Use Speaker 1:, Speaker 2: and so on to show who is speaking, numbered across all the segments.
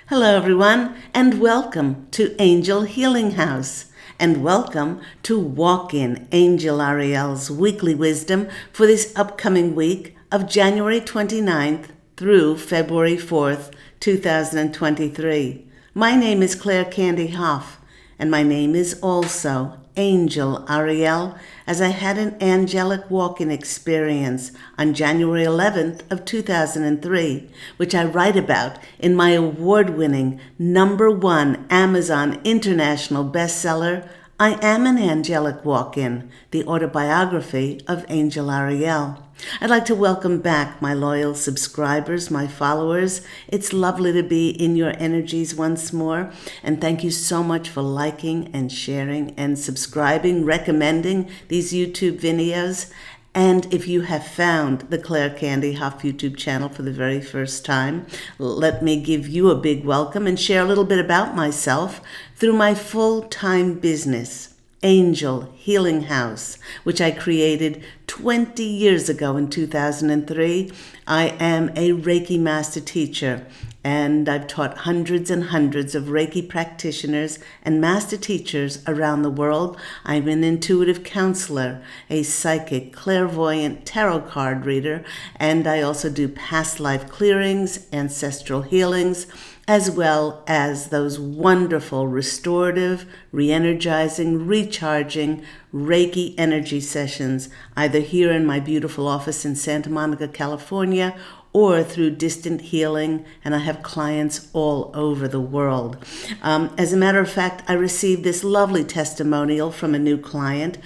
Speaker 1: Hello, everyone, and welcome to Angel Healing House. And welcome to Walk In Angel Ariel's weekly wisdom for this upcoming week of January 29th through February 4th, 2023. My name is Claire Candy Hoff, and my name is also Angel Ariel, as I had an angelic walk-in experience on January 11th of 2003, which I write about in my award-winning #1 Amazon International bestseller, I Am an Angelic Walk-In, the autobiography of Angel Ariel. I'd like to welcome back my loyal subscribers, my followers. It's lovely to be in your energies once more. And thank you so much for liking and sharing and subscribing, recommending these YouTube videos. And if you have found the Claire Candy Hoff YouTube channel for the very first time, let me give you a big welcome and share a little bit about myself through my full-time business, Angel Healing House, which I created 20 years ago in 2003. I am a Reiki master teacher, and I've taught hundreds and hundreds of Reiki practitioners and master teachers around the world. I'm an intuitive counselor, a psychic, clairvoyant tarot card reader, and I also do past life clearings, ancestral healings, as well as those wonderful restorative, re-energizing, recharging Reiki energy sessions, either here in my beautiful office in Santa Monica, California, or through distant healing, and I have clients all over the world. As a matter of fact, I received this lovely testimonial from a new client.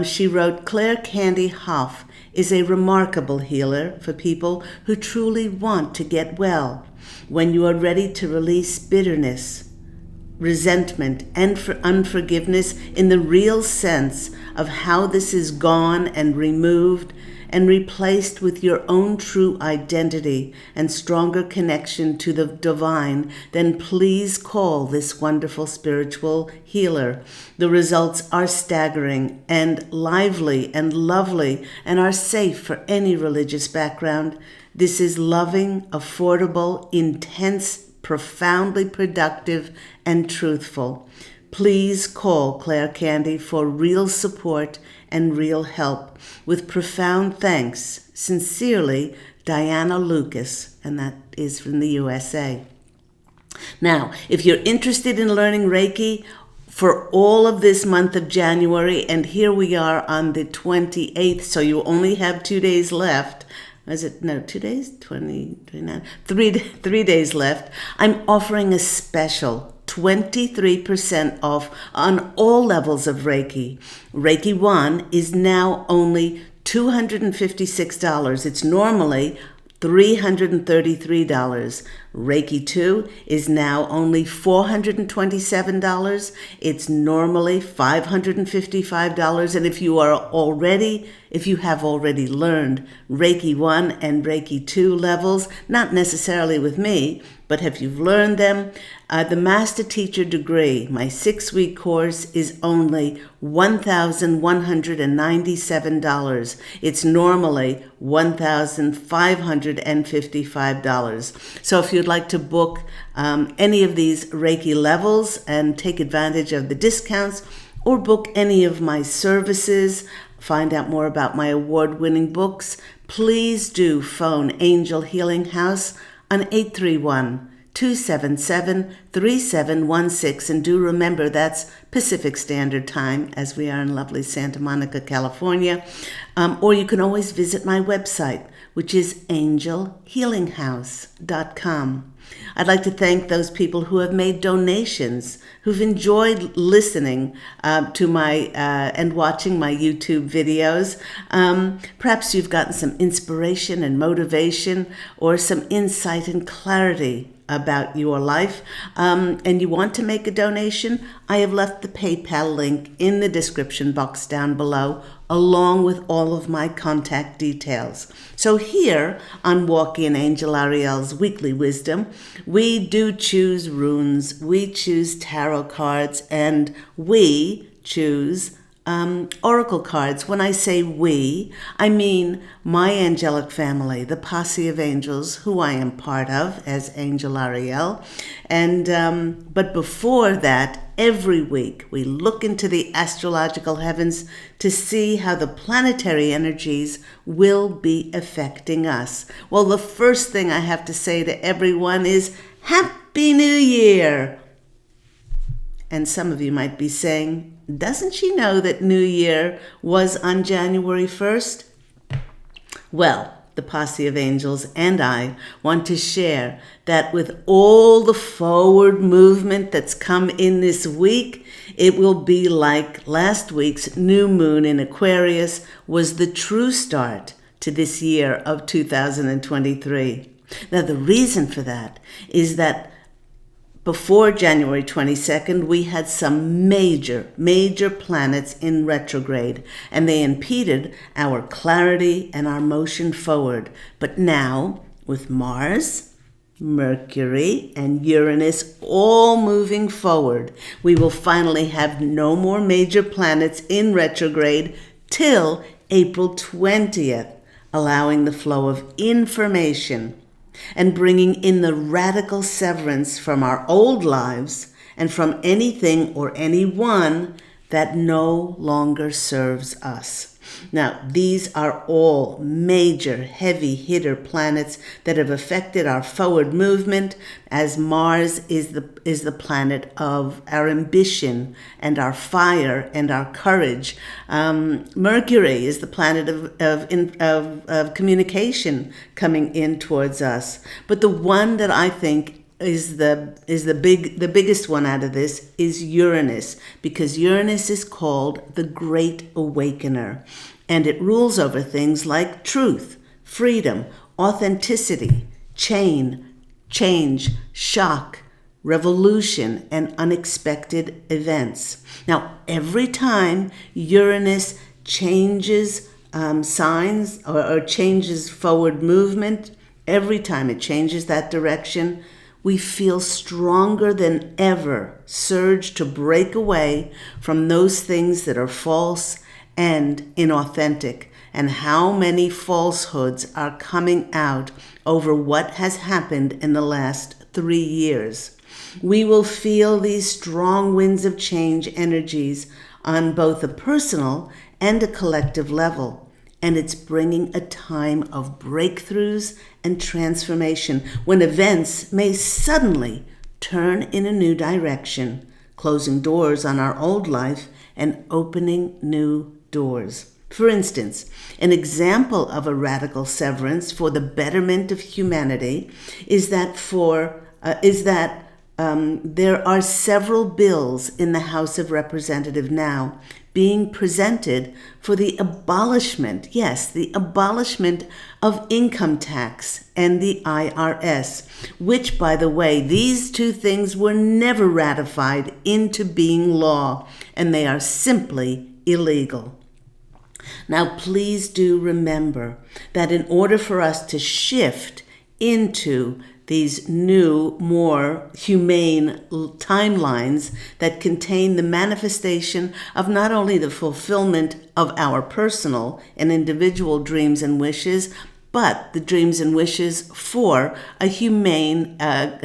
Speaker 1: She wrote, "Claire Candy Hoff is a remarkable healer for people who truly want to get well. When you are ready to release bitterness, resentment, and unforgiveness in the real sense of how this is gone and removed and replaced with your own true identity and stronger connection to the divine, then please call this wonderful spiritual healer. The results are staggering and lively and lovely and are safe for any religious background. This is loving, affordable, intense, profoundly productive, and truthful. Please call Claire Candy for real support and real help. With profound thanks, sincerely, Diana Lucas," and that is from the USA. Now, if you're interested in learning Reiki for all of this month of January, and here we are on the 28th, so you only have 2 days left. Is it, no, 2 days? 20, 29, 3 days left. I'm offering a special 23% off on all levels of Reiki. Reiki 1 is now only $256. It's normally $333. Reiki 2 is now only $427. It's normally $555. And if you have already learned Reiki 1 and Reiki 2 levels, not necessarily with me, but if you've learned them, the Master Teacher degree, my 6-week course, is only $1,197. It's normally $1,555. So if you'd like to book any of these Reiki levels and take advantage of the discounts, or book any of my services, find out more about my award-winning books, please do phone Angel Healing House on 831-277-3716. And do remember that's Pacific Standard Time, as we are in lovely Santa Monica, California. Or you can always visit my website, which is angelhealinghouse.com. I'd like to thank those people who have made donations, who've enjoyed listening to my and watching my YouTube videos. Perhaps you've gotten some inspiration and motivation, or some insight and clarity about your life, and you want to make a donation. I have left the PayPal link in the description box down below, along with all of my contact details. So here on Walk In Angel Ariel's Weekly Wisdom, we do choose runes, we choose tarot cards, and we choose oracle cards. When I say we, I mean my angelic family, the posse of angels who I am part of as Angel Ariel. And but before that, every week we look into the astrological heavens to see how the planetary energies will be affecting us. Well, the first thing I have to say to everyone is Happy New Year! And some of you might be saying, doesn't she know that New Year was on January 1st? Well, the posse of angels and I want to share that with all the forward movement that's come in this week, it will be like last week's new moon in Aquarius was the true start to this year of 2023. Now, the reason for that is that before January 22nd, we had some major planets in retrograde, and they impeded our clarity and our motion forward. But now, with Mars, Mercury, and Uranus all moving forward, we will finally have no more major planets in retrograde till April 20th, allowing the flow of information and bringing in the radical severance from our old lives and from anything or anyone that no longer serves us. Now, these are all major heavy hitter planets that have affected our forward movement, as Mars is the planet of our ambition and our fire and our courage. Mercury is the planet of communication coming in towards us. But the one that I think is the biggest one out of this is Uranus, because Uranus is called the Great Awakener, and it rules over things like truth, freedom, authenticity, change, shock, revolution, and unexpected events. Now, every time Uranus changes signs or changes forward movement, every time it changes that direction, we feel stronger than ever surge to break away from those things that are false and inauthentic. And how many falsehoods are coming out over what has happened in the last 3 years. We will feel these strong winds of change energies on both a personal and a collective level. And it's bringing a time of breakthroughs and transformation when events may suddenly turn in a new direction, closing doors on our old life and opening new doors. For instance, an example of a radical severance for the betterment of humanity is that there are several bills in the House of Representatives now being presented for the abolishment of income tax and the IRS, which, by the way, these two things were never ratified into being law, and they are simply illegal. Now, please do remember that in order for us to shift into these new, more humane timelines that contain the manifestation of not only the fulfillment of our personal and individual dreams and wishes, but the dreams and wishes for a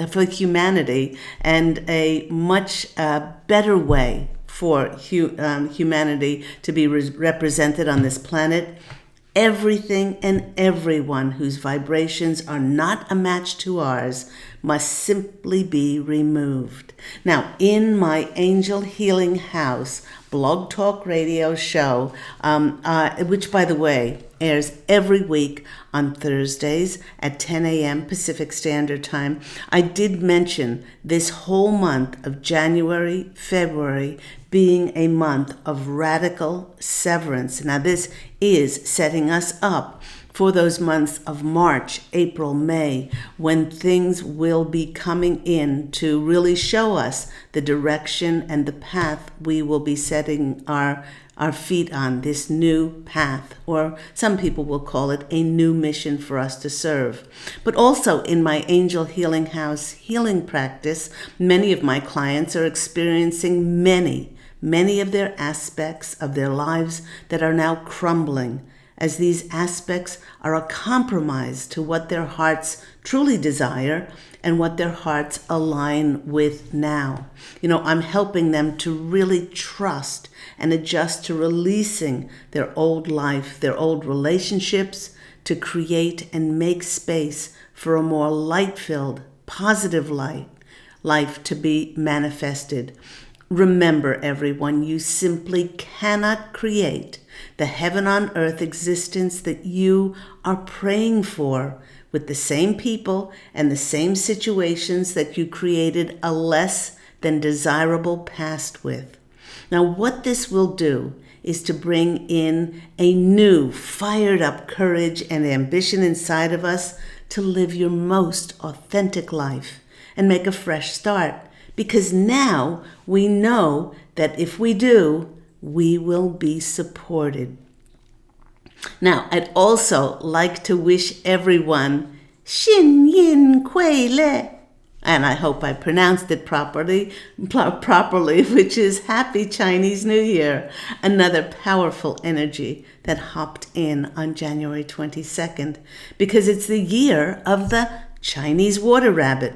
Speaker 1: for humanity and a much better way for humanity to be represented on this planet. Everything and everyone whose vibrations are not a match to ours must simply be removed. Now, in my Angel Healing House blog talk radio show, which, by the way, airs every week on Thursdays at 10 a.m. Pacific Standard Time, I did mention this whole month of January, February being a month of radical severance. Now, this is setting us up for those months of March, April, May, when things will be coming in to really show us the direction and the path we will be setting our feet on, this new path, or some people will call it a new mission for us to serve. But also in my Angel Healing House healing practice, many of my clients are experiencing many many of their aspects of their lives that are now crumbling, as these aspects are a compromise to what their hearts truly desire and what their hearts align with now. I'm helping them to really trust and adjust to releasing their old life, their old relationships, to create and make space for a more light-filled, positive life to be manifested. Remember, everyone, you simply cannot create the heaven on earth existence that you are praying for with the same people and the same situations that you created a less than desirable past with. Now, what this will do is to bring in a new, fired up courage and ambition inside of us to live your most authentic life and make a fresh start. Because now we know that if we do, we will be supported. Now, I'd also like to wish everyone Xin Yin Kui Le, and I hope I pronounced it properly, which is Happy Chinese New Year, another powerful energy that hopped in on January 22nd, because it's the year of the Chinese water rabbit.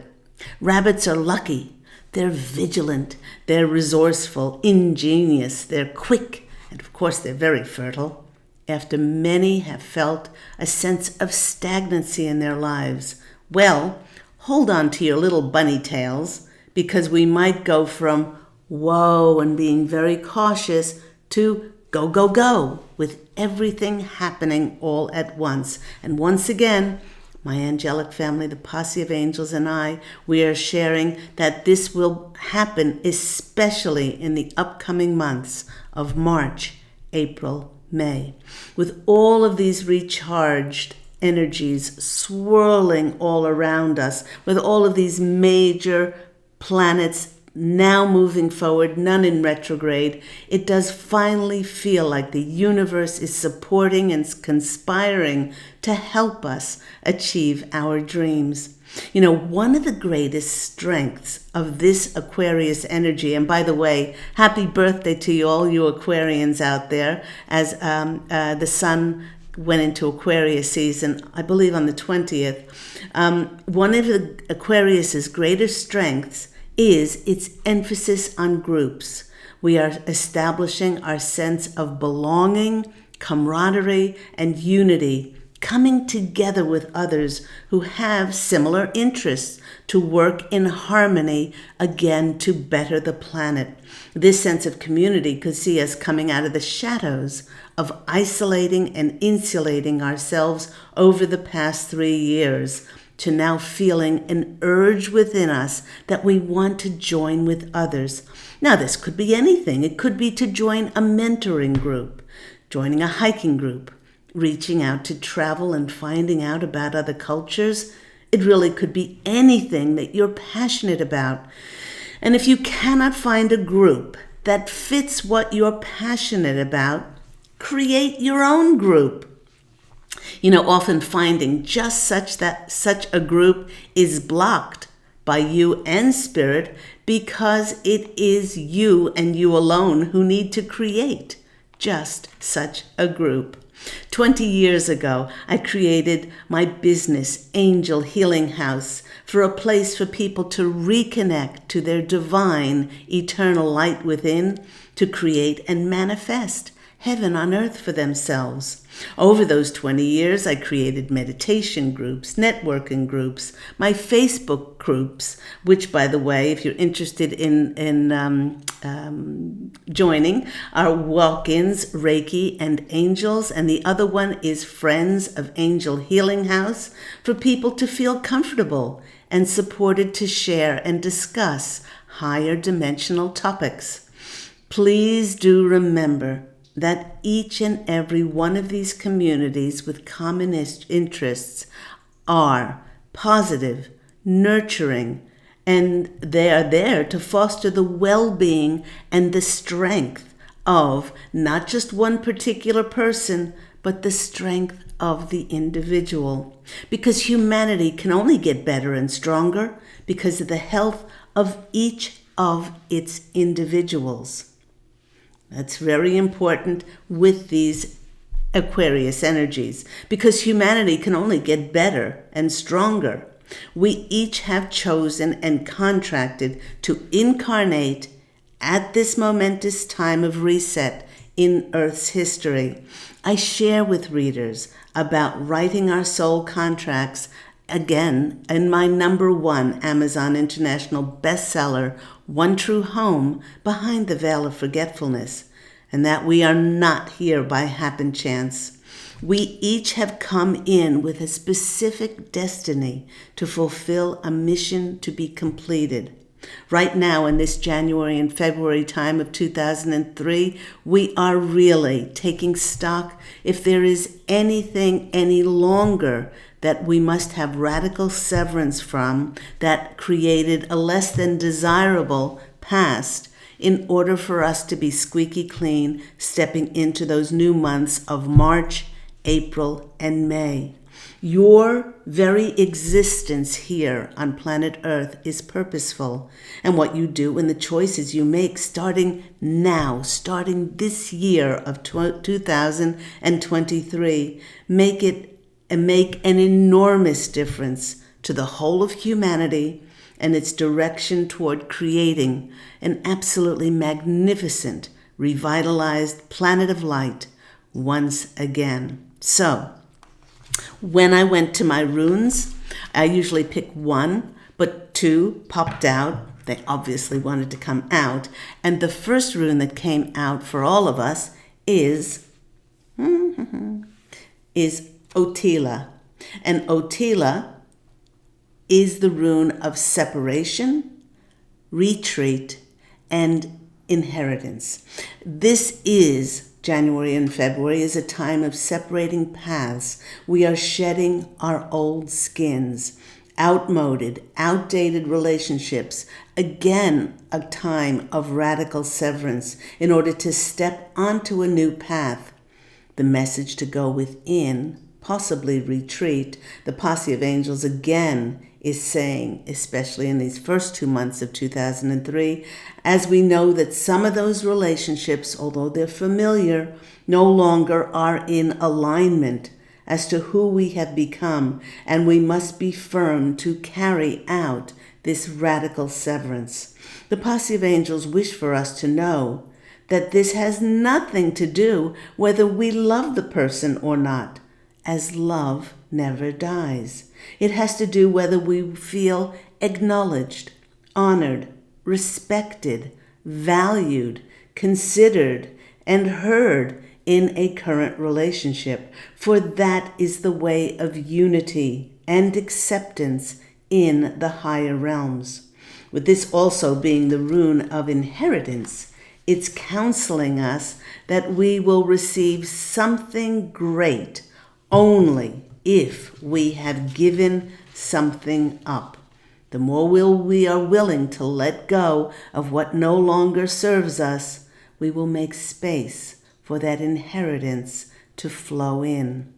Speaker 1: Rabbits are lucky. They're vigilant, they're resourceful, ingenious, they're quick, and of course they're very fertile. After many have felt a sense of stagnancy in their lives, well, hold on to your little bunny tails, because we might go from whoa and being very cautious to go, go, go, with everything happening all at once. And once again, my angelic family, the posse of angels, and I, we are sharing that this will happen especially in the upcoming months of March, April, May, with all of these recharged energies swirling all around us, with all of these major planets now moving forward, none in retrograde. It does finally feel like the universe is supporting and conspiring to help us achieve our dreams. One of the greatest strengths of this Aquarius energy, and by the way, happy birthday to you, all you Aquarians out there, as the sun went into Aquarius season, I believe on the 20th. One of the Aquarius's greatest strengths is its emphasis on groups. We are establishing our sense of belonging, camaraderie, and unity, coming together with others who have similar interests to work in harmony, again, to better the planet. This sense of community could see us coming out of the shadows of isolating and insulating ourselves over the past 3 years, to now feeling an urge within us that we want to join with others. Now, this could be anything. It could be to join a mentoring group, joining a hiking group, reaching out to travel and finding out about other cultures. It really could be anything that you're passionate about. And if you cannot find a group that fits what you're passionate about, create your own group. Often finding just such a group is blocked by you and spirit, because it is you and you alone who need to create just such a group. 20 years ago, I created my business, Angel Healing House, for a place for people to reconnect to their divine, eternal light within, to create and manifest heaven on earth for themselves. Over those 20 years, I created meditation groups, networking groups, my Facebook groups, which, by the way, if you're interested in joining, are Walk-ins, Reiki, and Angels. And the other one is Friends of Angel Healing House, for people to feel comfortable and supported to share and discuss higher dimensional topics. Please do remember that each and every one of these communities with common interests are positive, nurturing, and they are there to foster the well-being and the strength of not just one particular person, but the strength of the individual. Because humanity can only get better and stronger because of the health of each of its individuals. That's very important with these Aquarius energies, because humanity can only get better and stronger. We each have chosen and contracted to incarnate at this momentous time of reset in Earth's history. I share with readers about writing our soul contracts again in my #1 Amazon International bestseller, One True Home, Behind the Veil of Forgetfulness, and that we are not here by happen chance. We each have come in with a specific destiny to fulfill a mission to be completed. Right now, in this January and February time of 2003, we are really taking stock if there is anything any longer that we must have radical severance from that created a less than desirable past in order for us to be squeaky clean stepping into those new months of March, April, and May. Your very existence here on planet Earth is purposeful, and what you do and the choices you make starting now, starting this year of 2023, make an enormous difference to the whole of humanity and its direction toward creating an absolutely magnificent, revitalized planet of light once again. So, when I went to my runes, I usually pick one, but two popped out. They obviously wanted to come out. And the first rune that came out for all of us is Otila. And Otila is the rune of separation, retreat, and inheritance. This is January and February is a time of separating paths. We are shedding our old skins, outdated relationships. Again, a time of radical severance in order to step onto a new path. The message to go within, possibly retreat. The posse of angels again is saying, especially in these first 2 months of 2003, as we know that some of those relationships, although they're familiar, no longer are in alignment as to who we have become, and we must be firm to carry out this radical severance. The posse of angels wish for us to know that this has nothing to do whether we love the person or not, as love never dies. It has to do whether we feel acknowledged, honored, respected, valued, considered, and heard in a current relationship, for that is the way of unity and acceptance in the higher realms. With this also being the rune of inheritance, it's counseling us that we will receive something great only if we have given something up. The more we are willing to let go of what no longer serves us, we will make space for that inheritance to flow in.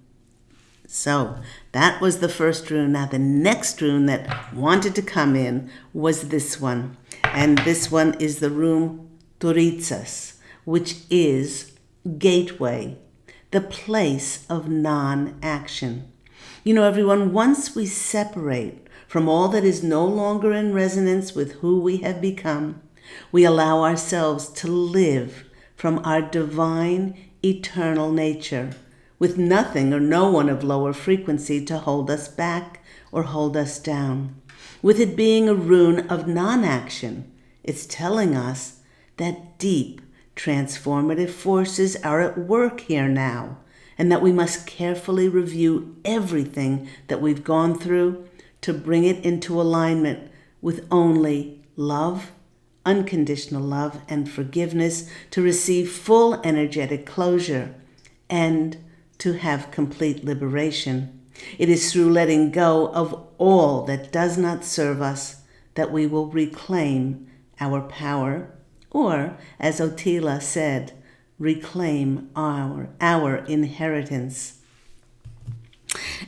Speaker 1: So that was the first rune. Now the next rune that wanted to come in was this one. And this one is the rune Turitsas, which is gateway, the place of non-action. You know, everyone, once we separate from all that is no longer in resonance with who we have become, we allow ourselves to live from our divine, eternal nature, with nothing or no one of lower frequency to hold us back or hold us down. With it being a rune of non-action, it's telling us that deep, transformative forces are at work here now, and that we must carefully review everything that we've gone through to bring it into alignment with only love, unconditional love, and forgiveness, to receive full energetic closure and to have complete liberation. It is through letting go of all that does not serve us that we will reclaim our power, or, as Otila said, reclaim our inheritance.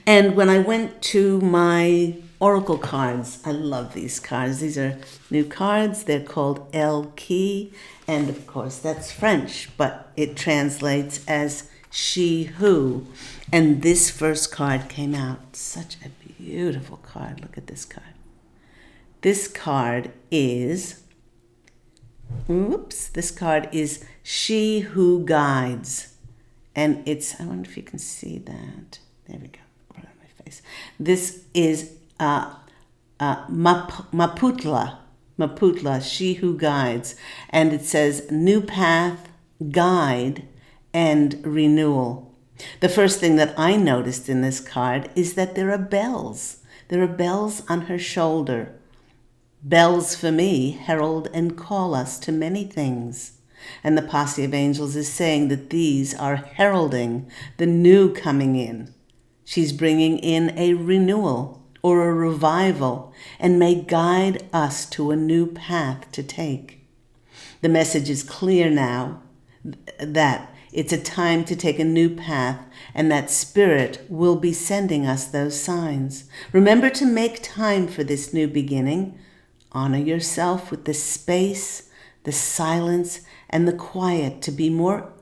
Speaker 1: And when I went to my Oracle cards. I love these cards. These are new cards. They're called El Key. And of course, that's French, but it translates as she who. And this first card came out. Such a beautiful card. Look at this card. This card is, this card is She Who Guides. And it's, I wonder if you can see that. There we go. Right on my face. This is Maputla, She Who Guides. And it says new path, guide, and renewal. The first thing that I noticed in this card is that there are bells. There are bells on her shoulder. Bells for me herald and call us to many things. And the posse of angels is saying that these are heralding the new coming in. She's bringing in a renewal or a revival and may guide us to a new path to take. The message is clear now that it's a time to take a new path, and that Spirit will be sending us those signs. Remember to make time for this new beginning. Honor yourself with the space, the silence, and the quiet to be more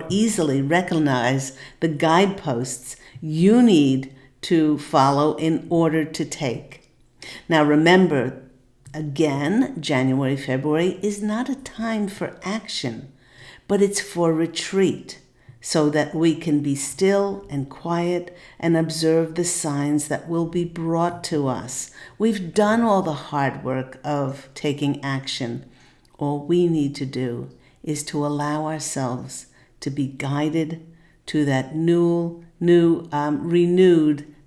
Speaker 1: easily recognize the guideposts you need to follow in order to take. Now remember, again, January, February is not a time for action, but it's for retreat, so that we can be still and quiet and observe the signs that will be brought to us. We've done all the hard work of taking action. All we need to do is to allow ourselves to be guided to that renewed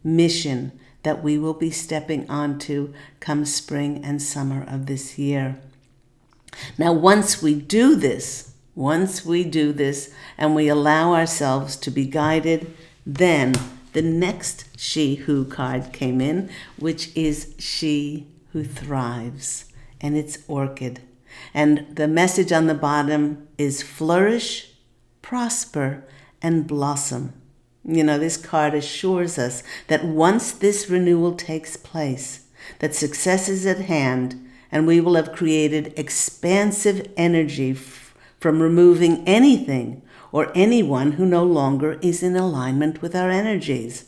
Speaker 1: mission that we will be stepping onto come spring and summer of this year. Now, once we do this and we allow ourselves to be guided, then the next She Who card came in, which is She Who Thrives, and it's Orchid. And the message on the bottom is flourish, prosper, and blossom. You know, this card assures us that once this renewal takes place, that success is at hand, and we will have created expansive energy from removing anything or anyone who no longer is in alignment with our energies.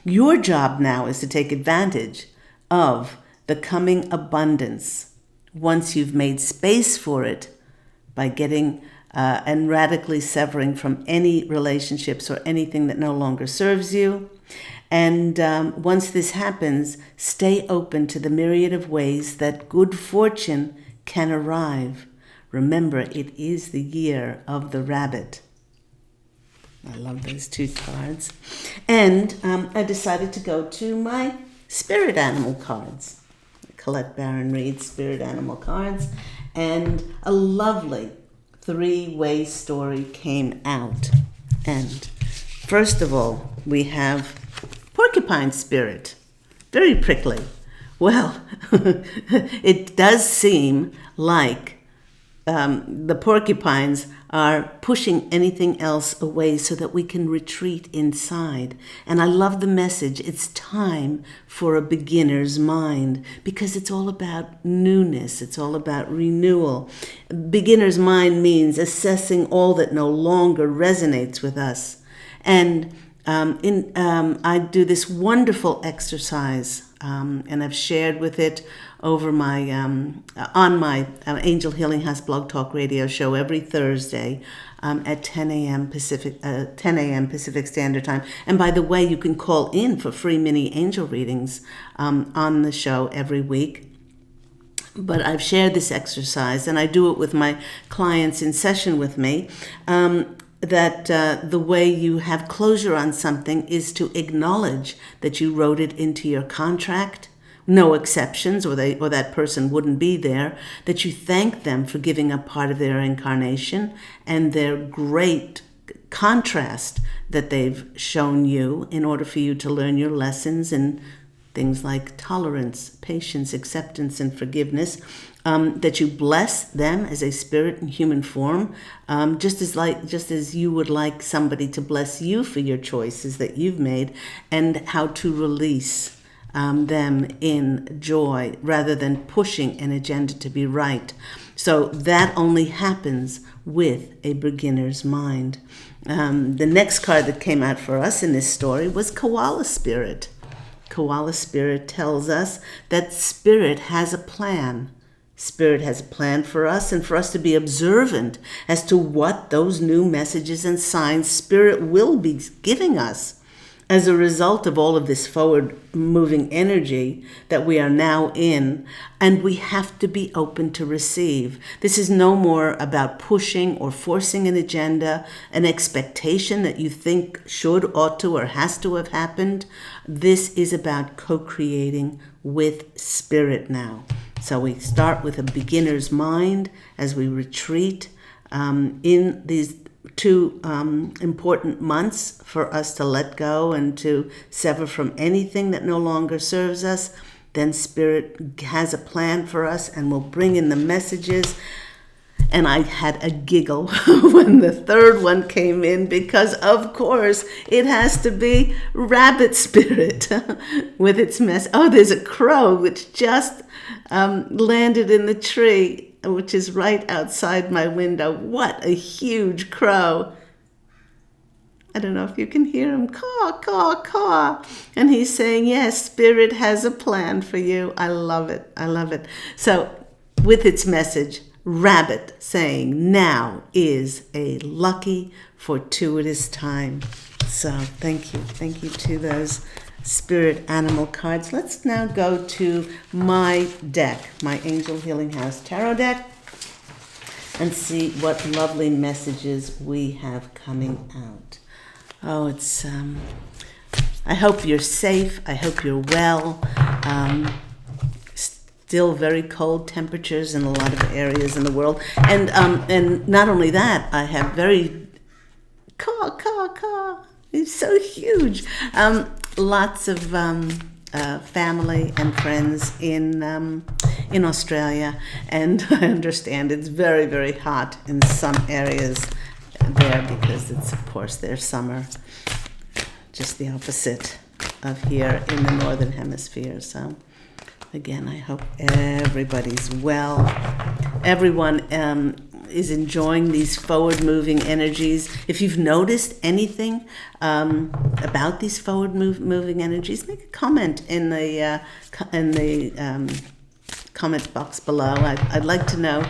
Speaker 1: Your job now is to take advantage of the coming abundance once you've made space for it by getting and radically severing from any relationships or anything that no longer serves you. And once this happens, stay open to the myriad of ways that good fortune can arrive. Remember, it is the year of the rabbit. I love those two cards. And I decided to go to my spirit animal cards. Colette Baron Reed's spirit animal cards. And a lovely three-way story came out. And first of all, we have porcupine spirit. Very prickly. Well, it does seem like the porcupines are pushing anything else away so that we can retreat inside. And I love the message. It's time for a beginner's mind, because it's all about newness. It's all about renewal. Beginner's mind means assessing all that no longer resonates with us. And I do this wonderful exercise, and I've shared with it over my on my Angel Healing House Blog Talk Radio show every Thursday at 10 a.m. Pacific Standard Time. And by the way, you can call in for free mini angel readings on the show every week. But I've shared this exercise, and I do it with my clients in session with me. That the way you have closure on something is to acknowledge that you wrote it into your contract, no exceptions, or that person wouldn't be there, that you thank them for giving up part of their incarnation and their great contrast that they've shown you in order for you to learn your lessons in things like tolerance, patience, acceptance, and forgiveness. That you bless them as a spirit in human form, just as you would like somebody to bless you for your choices that you've made, and how to release them in joy rather than pushing an agenda to be right. So that only happens with a beginner's mind. The next card that came out for us in this story was Koala Spirit. Koala Spirit tells us that Spirit has a plan. Spirit has a plan for us and for us to be observant as to what those new messages and signs Spirit will be giving us as a result of all of this forward-moving energy that we are now in, and we have to be open to receive. This is no more about pushing or forcing an agenda, an expectation that you think should, ought to, or has to have happened. This is about co-creating with Spirit now. So we start with a beginner's mind as we retreat in these two important months for us to let go and to sever from anything that no longer serves us. Then Spirit has a plan for us and will bring in the messages. And I had a giggle when the third one came in because, of course, it has to be Rabbit Spirit with its mess. Oh, there's a crow which just landed in the tree, which is right outside my window. What a huge crow. I don't know if you can hear him. Caw, caw, caw. And he's saying, yes, Spirit has a plan for you. I love it. I love it. So with its message, Rabbit saying, now is a lucky, fortuitous time. So thank you. Thank you to those Spirit animal cards. Let's now go to my deck, my Angel Healing House Tarot deck, and see what lovely messages we have coming out. Oh, it's, I hope you're safe. I hope you're well. Still very cold temperatures in a lot of areas in the world. And not only that, I have very, caw, it's so huge. Lots of family and friends in Australia, and I understand it's very, very hot in some areas there because it's, of course, their summer, just the opposite of here in the Northern Hemisphere. So again, I hope everybody's well. Everyone is enjoying these forward-moving energies. If you've noticed anything about these forward-moving energies, make a comment in the comment box below. I'd like to know,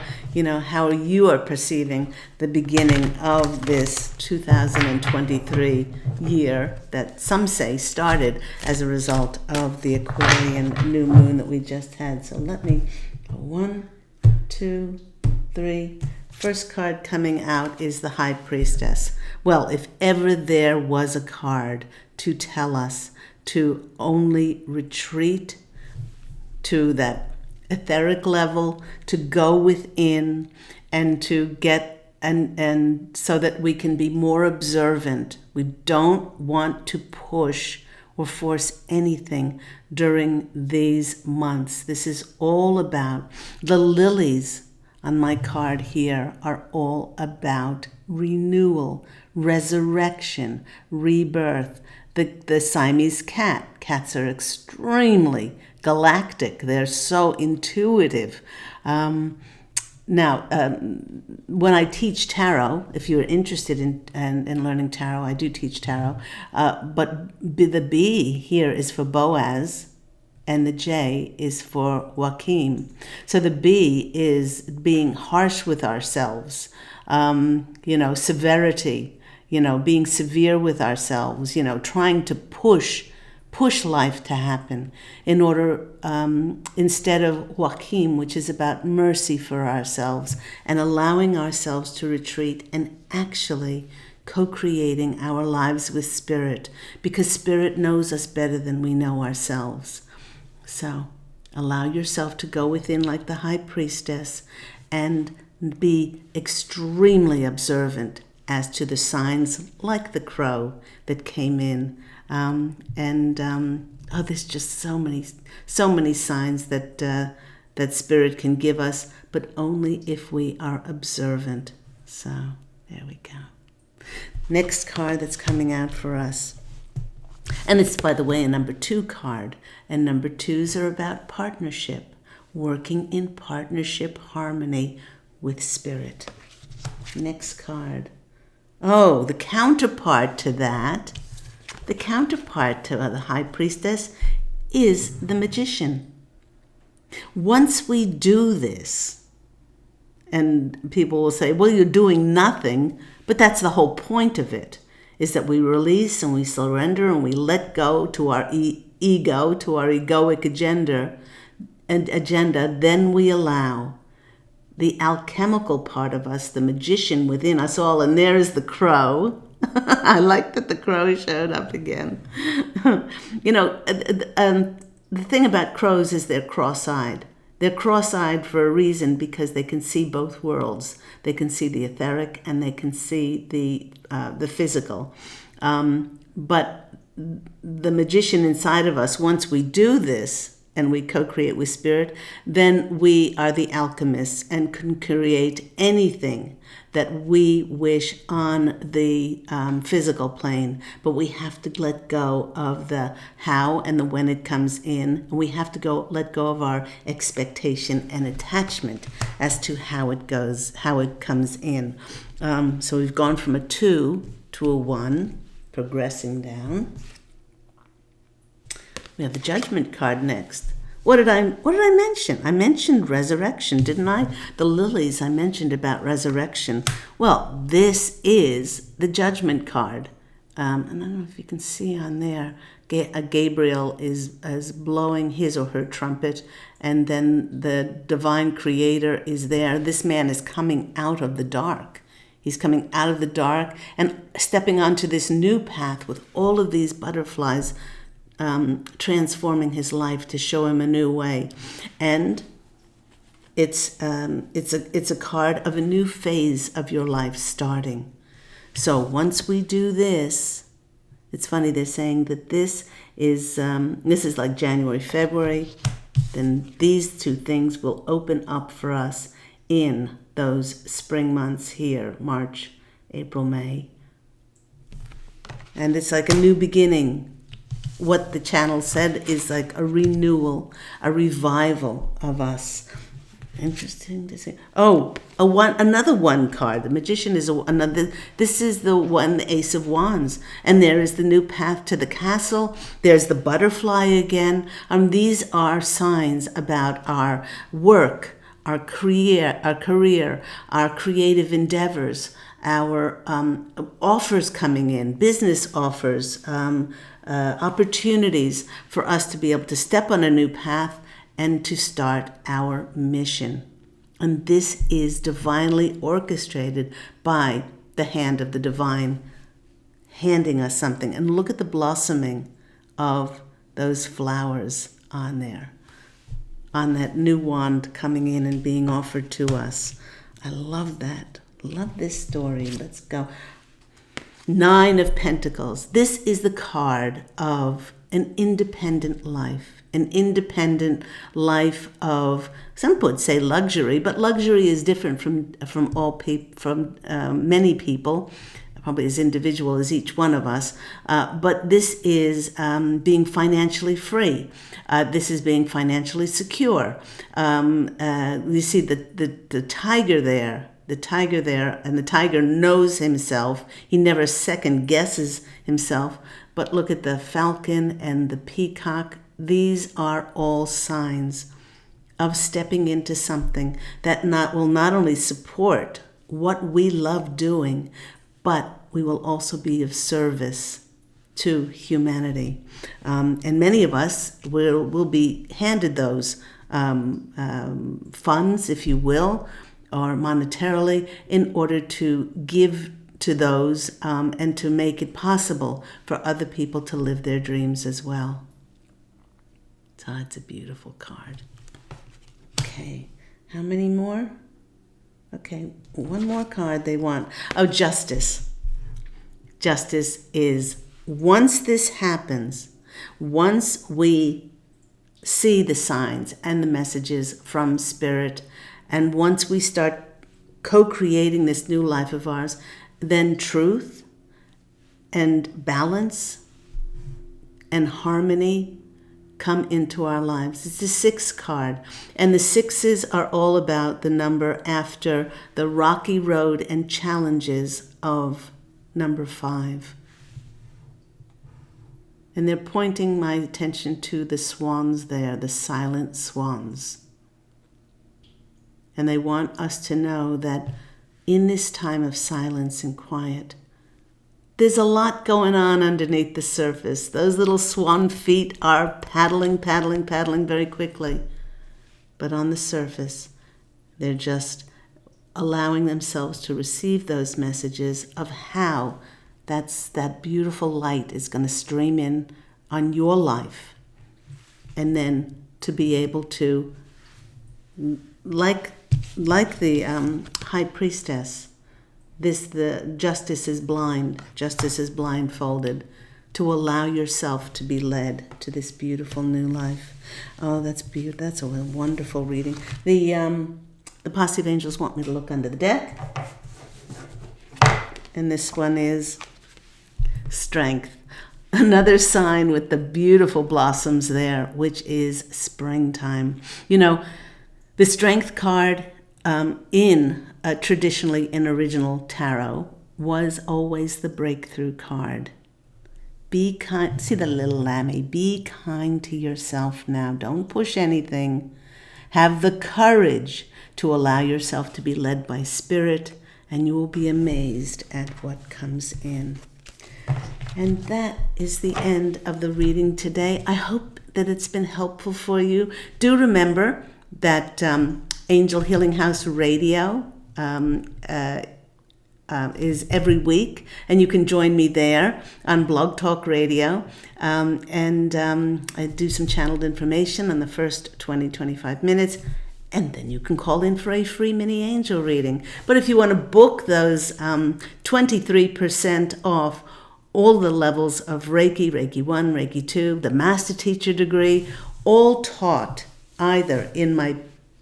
Speaker 1: how you are perceiving the beginning of this 2023 year that some say started as a result of the Aquarian new moon that we just had. So let me go 1, 2, 3. First card coming out is the High Priestess. Well, if ever there was a card to tell us to only retreat to that etheric level, to go within and to get and so that we can be more observant. We don't want to push or force anything during these months. This is all about the lilies on my card here are all about renewal, resurrection, rebirth. The Siamese cat. Cats are extremely galactic. They're so intuitive. Now, when I teach tarot, if you're interested in learning tarot, I do teach tarot. But the B here is for Boaz, and the J is for Joachim. So the B is being harsh with ourselves, severity, being severe with ourselves, trying to push life to happen in order, instead of Joachim, which is about mercy for ourselves and allowing ourselves to retreat and actually co-creating our lives with Spirit, because Spirit knows us better than we know ourselves. So allow yourself to go within like the High Priestess and be extremely observant as to the signs like the crow that came in. There's just so many signs that Spirit can give us, but only if we are observant. So there we go. Next card that's coming out for us And it's, by the way, a number 2 card. And number 2s are about partnership, working in partnership harmony with spirit. Next card. Oh, the counterpart to that, the counterpart to the high priestess is the magician. Once we do this, and people will say, well, you're doing nothing, but that's the whole point of it, is that we release and we surrender and we let go to our ego, to our egoic agenda, then we allow the alchemical part of us, the magician within us all, and there is the crow. I like that the crow showed up again. The thing about crows is they're cross-eyed. They're cross-eyed for a reason, because they can see both worlds. They can see the etheric and they can see the physical. But the magician inside of us, once we do this and we co-create with spirit, then we are the alchemists and can create anything that we wish on the physical plane. But we have to let go of the how and the when it comes in. We have to let go of our expectation and attachment as to how it goes, how it comes in. So we've gone from a 2 to a 1, progressing down. We have the Judgment card next. What did I mention? I mentioned resurrection, didn't I? The lilies, I mentioned about resurrection. Well, this is the Judgment card. And I don't know if you can see on there, Gabriel is blowing his or her trumpet, and then the divine creator is there. This man is coming out of the dark. He's coming out of the dark and stepping onto this new path with all of these butterflies, transforming his life to show him a new way. And it's a card of a new phase of your life starting. So once we do this, it's funny, they're saying that this is like January, February, then these 2 things will open up for us in those spring months here, March, April, May. And it's like a new beginning. What the channel said is like a renewal, a revival of us. Interesting to see. Oh, another 1 card. The magician is another. This is the one, the Ace of Wands, and there is the new path to the castle. There's the butterfly again. These are signs about our work, our career, our creative endeavors, our offers coming in, business offers, opportunities for us to be able to step on a new path and to start our mission. And this is divinely orchestrated by the hand of the divine handing us something. And look at the blossoming of those flowers on there, on that new wand coming in and being offered to us. I love that. Love this story. Let's go. 9 of Pentacles. This is the card of an independent life. An independent life of, some would say luxury, but luxury is different from many people, probably as individual as each one of us. But this is being financially free. This is being financially secure. You see the tiger there. The tiger there, and the tiger knows himself. He never second guesses himself. But look at the falcon and the peacock. These are all signs of stepping into something that will not only support what we love doing, but we will also be of service to humanity. And many of us will be handed those funds, if you will, or monetarily, in order to give to those and to make it possible for other people to live their dreams as well. So it's a beautiful card. Okay, how many more? Okay, 1 more card they want. Oh, Justice. Justice is, once this happens, once we see the signs and the messages from Spirit, and once we start co-creating this new life of ours, then truth and balance and harmony come into our lives. It's the 6th card, and the 6s are all about the number after the rocky road and challenges of number 5. And they're pointing my attention to the swans there, the silent swans. And they want us to know that in this time of silence and quiet, there's a lot going on underneath the surface. Those little swan feet are paddling very quickly. But on the surface, they're just allowing themselves to receive those messages of how that beautiful light is going to stream in on your life. And then to be able to, like the high priestess, the justice is blindfolded, to allow yourself to be led to this beautiful new life. Oh, that's beautiful. That's a wonderful reading. The Posse of Angels want me to look under the deck. And this one is Strength. Another sign with the beautiful blossoms there, which is springtime. You know, the Strength card traditionally in original tarot was always the breakthrough card. Be kind. See the little lammy. Be kind to yourself now. Don't push anything. Have the courage to allow yourself to be led by spirit, and you will be amazed at what comes in. And that is the end of the reading today. I hope that it's been helpful for you. Do remember that Angel Healing House Radio is every week, and you can join me there on Blog Talk Radio. I do some channeled information on the first 20-25 minutes, and then you can call in for a free mini angel reading. But if you want to book those 23% off all the levels of Reiki, Reiki 1, Reiki 2, the Master Teacher degree, all taught either in my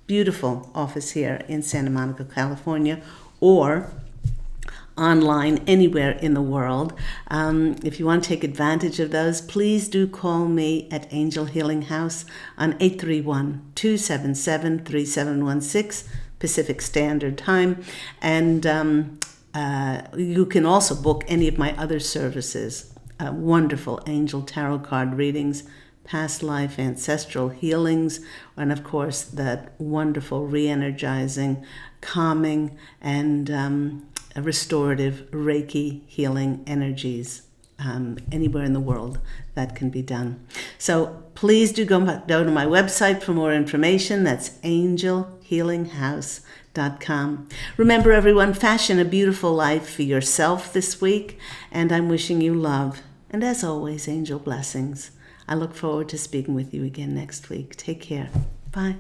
Speaker 1: beautiful office here in Santa Monica, California, or online anywhere in the world. If you want to take advantage of those, please do call me at Angel Healing House on 831-277-3716 Pacific Standard Time. And you can also book any of my other services, wonderful angel tarot card readings, past life, ancestral healings, and of course that wonderful re-energizing, calming, and restorative Reiki healing energies. Anywhere in the world that can be done. So please do go to my website for more information. That's angelhealinghouse.com. Remember, everyone, fashion a beautiful life for yourself this week, and I'm wishing you love. And as always, angel blessings. I look forward to speaking with you again next week. Take care. Bye.